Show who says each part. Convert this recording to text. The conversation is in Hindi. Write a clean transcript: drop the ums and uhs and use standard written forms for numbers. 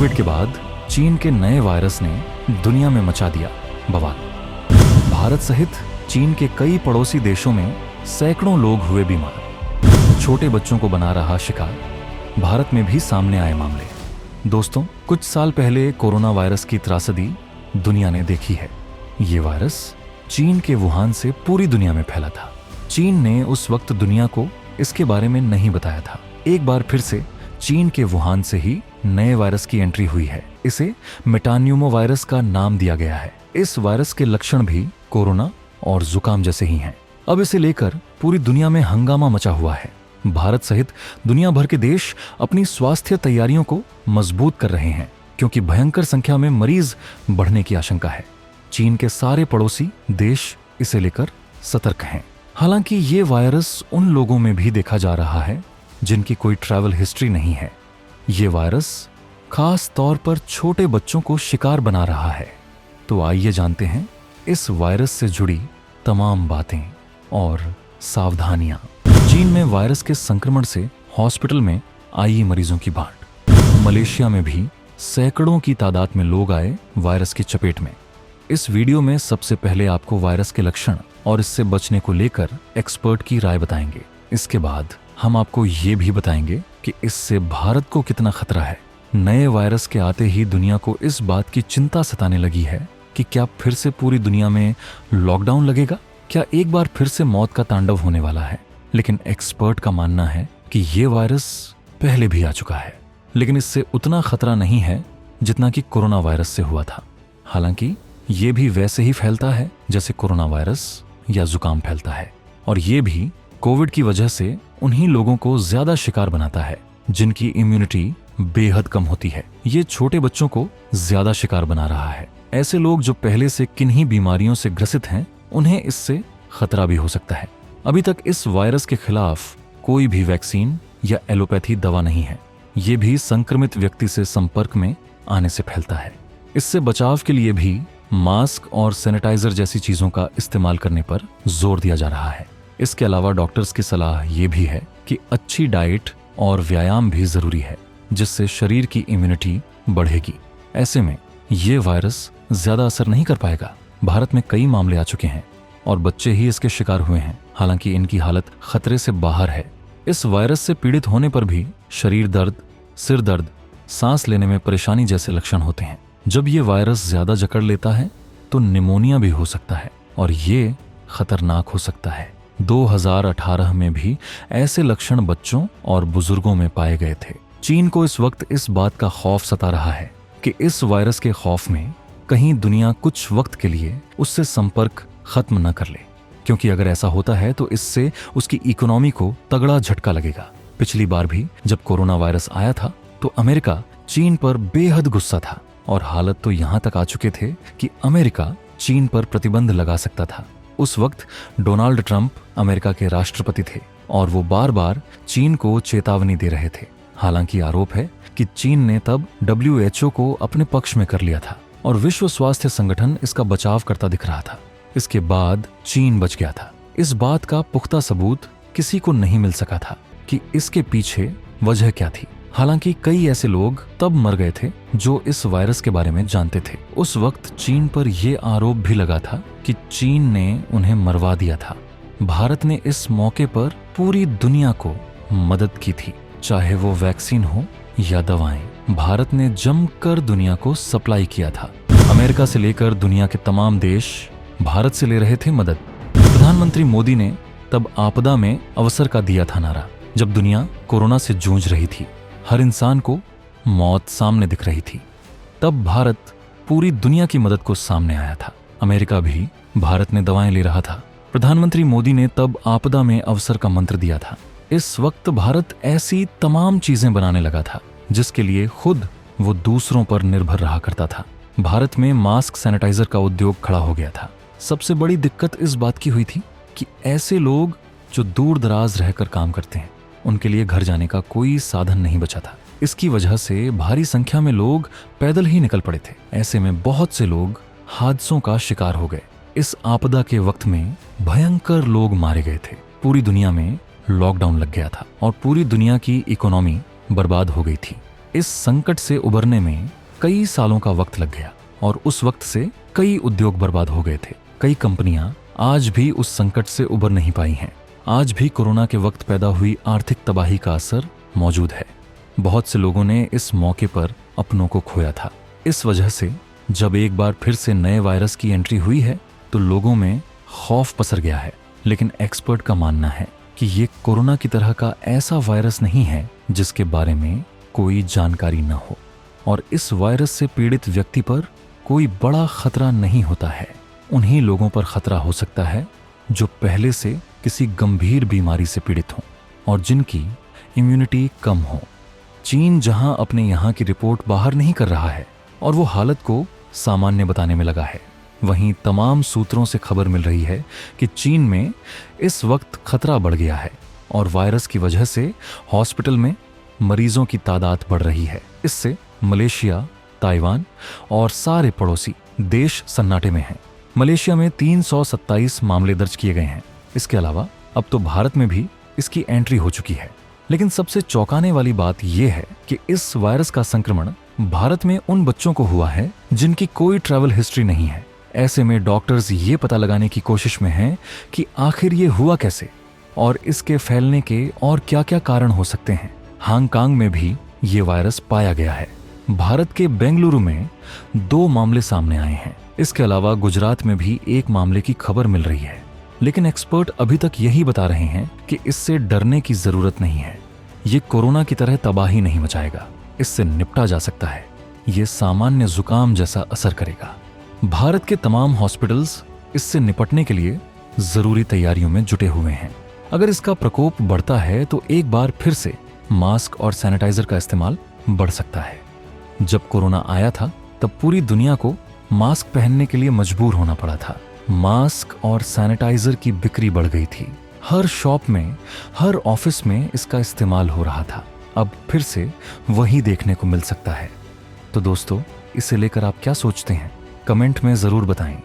Speaker 1: कोविड के बाद चीन के नए वायरस ने दुनिया में मचा दिया बवाल। भारत सहित चीन के कई पड़ोसी देशों में सैकड़ों लोग हुए बीमार। छोटे बच्चों को बना रहा शिकार। भारत में भी सामने आए मामले। दोस्तों, कुछ साल पहले कोरोना वायरस की त्रासदी दुनिया ने देखी है। ये वायरस चीन के वुहान से पूरी दुनिया में फैला था। चीन ने उस वक्त दुनिया को इसके बारे में नहीं बताया था। एक बार फिर से चीन के वुहान से ही नए वायरस की एंट्री हुई है। इसे मेटान्यूमो वायरस का नाम दिया गया है। इस वायरस के लक्षण भी कोरोना और जुकाम जैसे ही हैं। अब इसे लेकर पूरी दुनिया में हंगामा मचा हुआ है। भारत सहित दुनिया भर के देश अपनी स्वास्थ्य तैयारियों को मजबूत कर रहे हैं, क्योंकि भयंकर संख्या में मरीज बढ़ने की आशंका है। चीन के सारे पड़ोसी देश इसे लेकर सतर्क हैं। हालांकि ये वायरस उन लोगों में भी देखा जा रहा है जिनकी कोई ट्रैवल हिस्ट्री नहीं है। ये वायरस खास तौर पर छोटे बच्चों को शिकार बना रहा है। तो आइए जानते हैं इस वायरस से जुड़ी तमाम बातें और सावधानियां। चीन में वायरस के संक्रमण से हॉस्पिटल में आई मरीजों की बाढ़। मलेशिया में भी सैकड़ों की तादाद में लोग आए वायरस की चपेट में। इस वीडियो में सबसे पहले आपको वायरस के लक्षण और इससे बचने को लेकर एक्सपर्ट की राय बताएंगे। इसके बाद हम आपको ये भी बताएंगे कि इससे भारत को कितना खतरा है। नए वायरस के आते ही दुनिया को इस बात की चिंता सताने लगी है कि क्या फिर से पूरी दुनिया में लॉकडाउन लगेगा, क्या एक बार फिर से मौत का तांडव होने वाला है। लेकिन एक्सपर्ट का मानना है कि ये वायरस पहले भी आ चुका है, लेकिन इससे उतना खतरा नहीं है जितना कि कोरोना वायरस से हुआ था। हालांकि ये भी वैसे ही फैलता है जैसे कोरोना वायरस या जुकाम फैलता है, और ये भी कोविड की वजह से उन्हीं लोगों को ज्यादा शिकार बनाता है जिनकी इम्यूनिटी बेहद कम होती है। ये छोटे बच्चों को ज्यादा शिकार बना रहा है। ऐसे लोग जो पहले से किन्हीं बीमारियों से ग्रसित हैं, उन्हें इससे खतरा भी हो सकता है। अभी तक इस वायरस के खिलाफ कोई भी वैक्सीन या एलोपैथी दवा नहीं है। ये भी संक्रमित व्यक्ति से संपर्क में आने से फैलता है। इससे बचाव के लिए भी मास्क और सैनिटाइजर जैसी चीजों का इस्तेमाल करने पर जोर दिया जा रहा है। इसके अलावा डॉक्टर्स की सलाह ये भी है कि अच्छी डाइट और व्यायाम भी जरूरी है, जिससे शरीर की इम्यूनिटी बढ़ेगी। ऐसे में ये वायरस ज्यादा असर नहीं कर पाएगा। भारत में कई मामले आ चुके हैं और बच्चे ही इसके शिकार हुए हैं। हालांकि इनकी हालत खतरे से बाहर है। इस वायरस से पीड़ित होने पर भी शरीर दर्द, सिर दर्द, सांस लेने में परेशानी जैसे लक्षण होते हैं। जब ये वायरस ज्यादा जकड़ लेता है तो निमोनिया भी हो सकता है और ये खतरनाक हो सकता है। 2018 में भी ऐसे लक्षण बच्चों और बुजुर्गों में पाए गए थे। चीन को इस वक्त इस बात का खौफ सता रहा है कि इस वायरस के खौफ में कहीं दुनिया कुछ वक्त के लिए उससे संपर्क खत्म न कर ले, क्योंकि अगर ऐसा होता है तो इससे उसकी इकोनॉमी को तगड़ा झटका लगेगा। पिछली बार भी जब कोरोना वायरस आया था तो अमेरिका चीन पर बेहद गुस्सा था और हालत तो यहां तक आ चुके थे कि अमेरिका चीन पर प्रतिबंध लगा सकता था। उस वक्त डोनाल्ड ट्रंप अमेरिका के राष्ट्रपति थे और वो बार बार चीन को चेतावनी दे रहे थे। हालांकि आरोप है कि चीन ने तब WHO को अपने पक्ष में कर लिया था और विश्व स्वास्थ्य संगठन इसका बचाव करता दिख रहा था। इसके बाद चीन बच गया था। इस बात का पुख्ता सबूत किसी को नहीं मिल सका था कि इसके पीछे वजह क्या थी। हालांकि कई ऐसे लोग तब मर गए थे जो इस वायरस के बारे में जानते थे। उस वक्त चीन पर यह आरोप भी लगा था कि चीन ने उन्हें मरवा दिया था। भारत ने इस मौके पर पूरी दुनिया को मदद की थी, चाहे वो वैक्सीन हो या दवाएं। भारत ने जमकर दुनिया को सप्लाई किया था। अमेरिका से लेकर दुनिया के तमाम देश भारत से ले रहे थे मदद। प्रधानमंत्री मोदी ने तब आपदा में अवसर का दिया था नारा। जब दुनिया कोरोना से जूझ रही थी, हर इंसान को मौत सामने दिख रही थी, तब भारत पूरी दुनिया की मदद को सामने आया था। अमेरिका भी भारत में दवाएं ले रहा था। प्रधानमंत्री मोदी ने तब आपदा में अवसर का मंत्र दिया था। इस वक्त भारत ऐसी तमाम चीजें बनाने लगा था जिसके लिए खुद वो दूसरों पर निर्भर रहा करता था। भारत में मास्क सैनिटाइजर का उद्योग खड़ा हो गया था। सबसे बड़ी दिक्कत इस बात की हुई थी कि ऐसे लोग जो दूर दराज रहकर काम करते हैं, उनके लिए घर जाने का कोई साधन नहीं बचा था। इसकी वजह से भारी संख्या में लोग पैदल ही निकल पड़े थे। ऐसे में बहुत से लोग हादसों का शिकार हो गए। इस आपदा के वक्त में भयंकर लोग मारे गए थे। पूरी दुनिया में लॉकडाउन लग गया था और पूरी दुनिया की इकोनॉमी बर्बाद हो गई थी। इस संकट से उबरने में कई सालों का वक्त लग गया और उस वक्त से कई उद्योग बर्बाद हो गए थे। कई कंपनियां आज भी उस संकट से उबर नहीं पाई हैं। आज भी कोरोना के वक्त पैदा हुई आर्थिक तबाही का असर मौजूद है। बहुत से लोगों ने इस मौके पर अपनों को खोया था। इस वजह से जब एक बार फिर से नए वायरस की एंट्री हुई है तो लोगों में खौफ पसर गया है। लेकिन एक्सपर्ट का मानना है कि ये कोरोना की तरह का ऐसा वायरस नहीं है जिसके बारे में कोई जानकारी न हो, और इस वायरस से पीड़ित व्यक्ति पर कोई बड़ा खतरा नहीं होता है। उन्हीं लोगों पर खतरा हो सकता है जो पहले से किसी गंभीर बीमारी से पीड़ित हों और जिनकी इम्यूनिटी कम हो। चीन जहां अपने यहाँ की रिपोर्ट बाहर नहीं कर रहा है और वो हालत को सामान्य बताने में लगा है, वहीं तमाम सूत्रों से खबर मिल रही है कि चीन में इस वक्त खतरा बढ़ गया है और वायरस की वजह से हॉस्पिटल में मरीजों की तादाद बढ़ रही है। इससे मलेशिया, ताइवान और सारे पड़ोसी देश सन्नाटे में हैं। मलेशिया में 327 मामले दर्ज किए गए हैं। इसके अलावा अब तो भारत में भी इसकी एंट्री हो चुकी है। लेकिन सबसे चौंकाने वाली बात यह है कि इस वायरस का संक्रमण भारत में उन बच्चों को हुआ है जिनकी कोई ट्रैवल हिस्ट्री नहीं है। ऐसे में डॉक्टर्स ये पता लगाने की कोशिश में हैं कि आखिर ये हुआ कैसे और इसके फैलने के और क्या-क्या कारण हो सकते हैं। हांगकांग में भी ये वायरस पाया गया है। भारत के बेंगलुरु में 2 मामले सामने आए हैं। इसके अलावा गुजरात में भी एक मामले की खबर मिल रही है। लेकिन एक्सपर्ट अभी तक यही बता रहे हैं कि इससे डरने की जरूरत नहीं है। ये कोरोना की तरह तबाही नहीं मचाएगा, इससे निपटा जा सकता है। ये सामान्य जुकाम जैसा असर करेगा। भारत के तमाम हॉस्पिटल्स इससे निपटने के लिए जरूरी तैयारियों में जुटे हुए हैं। अगर इसका प्रकोप बढ़ता है तो एक बार फिर से मास्क और सैनिटाइजर का इस्तेमाल बढ़ सकता है। जब कोरोना आया था तब पूरी दुनिया को मास्क पहनने के लिए मजबूर होना पड़ा था। मास्क और सैनिटाइजर की बिक्री बढ़ गई थी। हर शॉप में, हर ऑफिस में इसका इस्तेमाल हो रहा था। अब फिर से वही देखने को मिल सकता है। तो दोस्तों, इसे लेकर आप क्या सोचते हैं? कमेंट में जरूर बताएं।